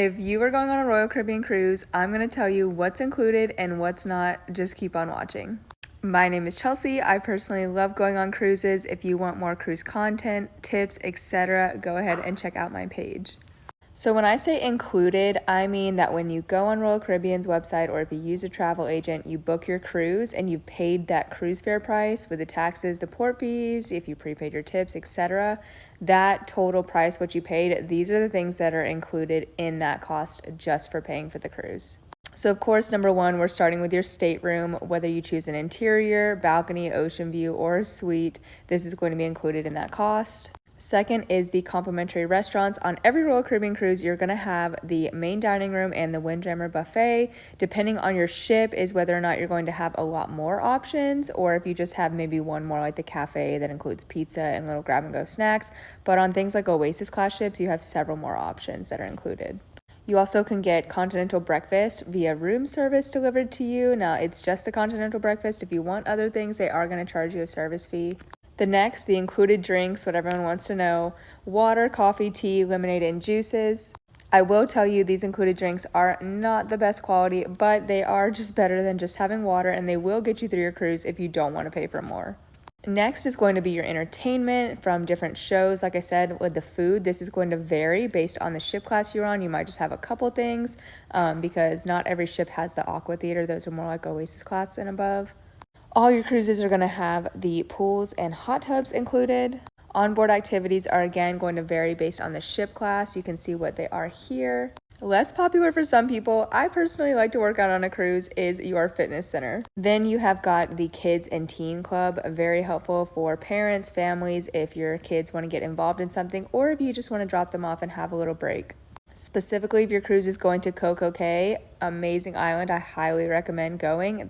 If you are going on a Royal Caribbean cruise, I'm going to tell you what's included and what's not. Just keep on watching. My name is Chelsea. I personally love going on cruises. If you want more cruise content, tips, etc., go ahead and check out my page. So when I say included, I mean that when you go on Royal Caribbean's website or if you use a travel agent, you book your cruise and you've paid that cruise fare price with the taxes, the port fees, if you prepaid your tips, etc. That total price, what you paid, these are the things that are included in that cost just for paying for the cruise. So of course, number one, we're starting with your stateroom. Whether you choose an interior, balcony, ocean view, or a suite, this is going to be included in that cost. Second is the complimentary restaurants. On every Royal Caribbean cruise, you're going to have the main dining room and the Windjammer buffet. Depending on your ship is whether or not you're going to have a lot more options or if you just have maybe one more like the cafe that includes pizza and little grab-and-go snacks. But on things like Oasis class ships, you have several more options that are included. You also can get continental breakfast via room service delivered to you. Now, it's just the continental breakfast. If you want other things, they are going to charge you a service fee. The next, the included drinks, what everyone wants to know: water, coffee, tea, lemonade, and juices. I will tell you these included drinks are not the best quality, but they are just better than just having water, and they will get you through your cruise if you don't want to pay for more. Next is going to be your entertainment from different shows. Like I said, with the food, this is going to vary based on the ship class you're on. You might just have a couple things because not every ship has the aqua theater. Those are more like Oasis class and above. All your cruises are going to have the pools and hot tubs included. Onboard activities are again going to vary based on the ship class. You can see what they are here. Less popular for some people, I personally like to work out on a cruise, is your fitness center. Then you have got the kids and teen club, very helpful for parents, families, if your kids want to get involved in something, or if you just want to drop them off and have a little break. Specifically, if your cruise is going to Coco Cay, amazing island, I highly recommend going.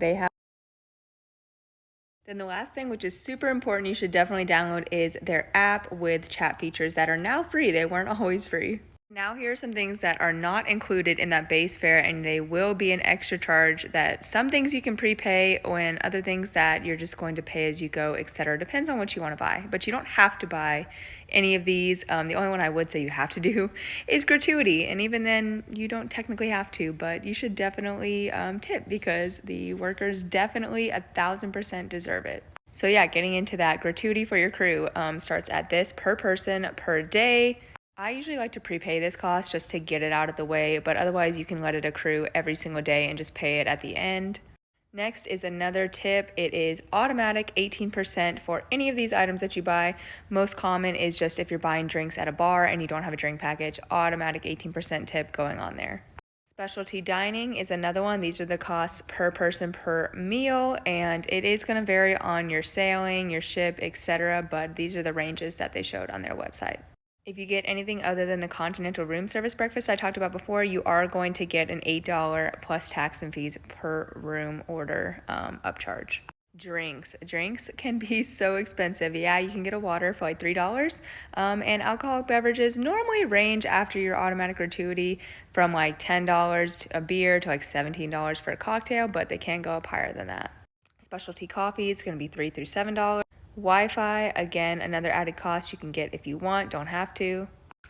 Then the last thing, which is super important, you should definitely download, is their app with chat features that are now free. They weren't always free. Now here are some things that are not included in that base fare, and they will be an extra charge. That some things you can prepay when other things that you're just going to pay as you go, etc. Depends on what you want to buy, but you don't have to buy any of these. The only one I would say you have to do is gratuity, and even then you don't technically have to, but you should definitely tip because the workers definitely 1,000% deserve it. So yeah, getting into that gratuity for your crew starts at this per person per day. I usually like to prepay this cost just to get it out of the way, but otherwise you can let it accrue every single day and just pay it at the end. Next is another tip. It is automatic 18% for any of these items that you buy. Most common is just if you're buying drinks at a bar and you don't have a drink package, automatic 18% tip going on there. Specialty dining is another one. These are the costs per person per meal, and it is going to vary on your sailing, your ship, etc., but these are the ranges that they showed on their website. If you get anything other than the continental room service breakfast I talked about before, you are going to get an $8 plus tax and fees per room order upcharge. Drinks can be so expensive. Yeah, you can get a water for like $3, and alcoholic beverages normally range after your automatic gratuity from like $10 to a beer to like $17 for a cocktail, but they can go up higher than that. Specialty coffee is going to be $3 through $7. Wi-Fi, again, another added cost you can get if you want, don't have to.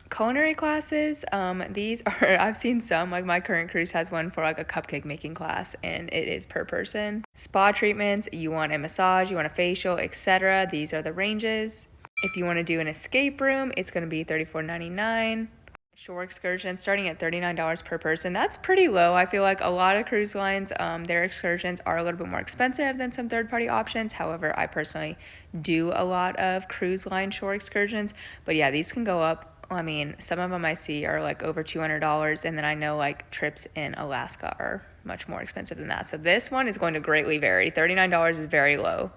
Culinary classes, these are, I've seen some, like my current cruise has one for like a cupcake making class, and it is per person. Spa treatments, you want a massage, you want a facial, etc. These are the ranges. If you want to do an escape room, it's going to be $34.99. Shore excursions starting at $39 per person. That's pretty low. I feel like a lot of cruise lines, their excursions are a little bit more expensive than some third-party options. However, I personally do a lot of cruise line shore excursions. But yeah, these can go up. I mean, some of them I see are like over $200, and then I know like trips in Alaska are much more expensive than that. So this one is going to greatly vary. $39 is very low.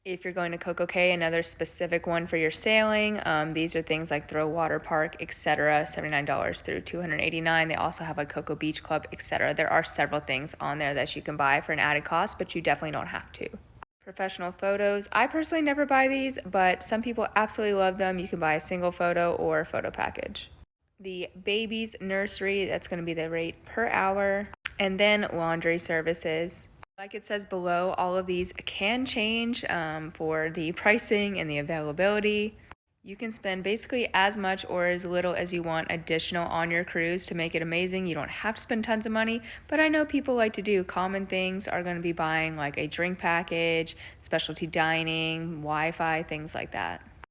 If you're going to Coco Cay, another specific one for your sailing, these are things like Throw Water Park, etc., $79 through $289. They also have like Coco Beach Club, etc. There are several things on there that you can buy for an added cost, but you definitely don't have to. Professional photos. I personally never buy these, but some people absolutely love them. You can buy a single photo or a photo package. The baby's nursery, that's going to be the rate per hour. And then laundry services. Like it says below, all of these can change for the pricing and the availability. You can spend basically as much or as little as you want additional on your cruise to make it amazing. You don't have to spend tons of money, but I know people like to do common things, are going to be buying like a drink package, specialty dining, Wi Fi, things like that.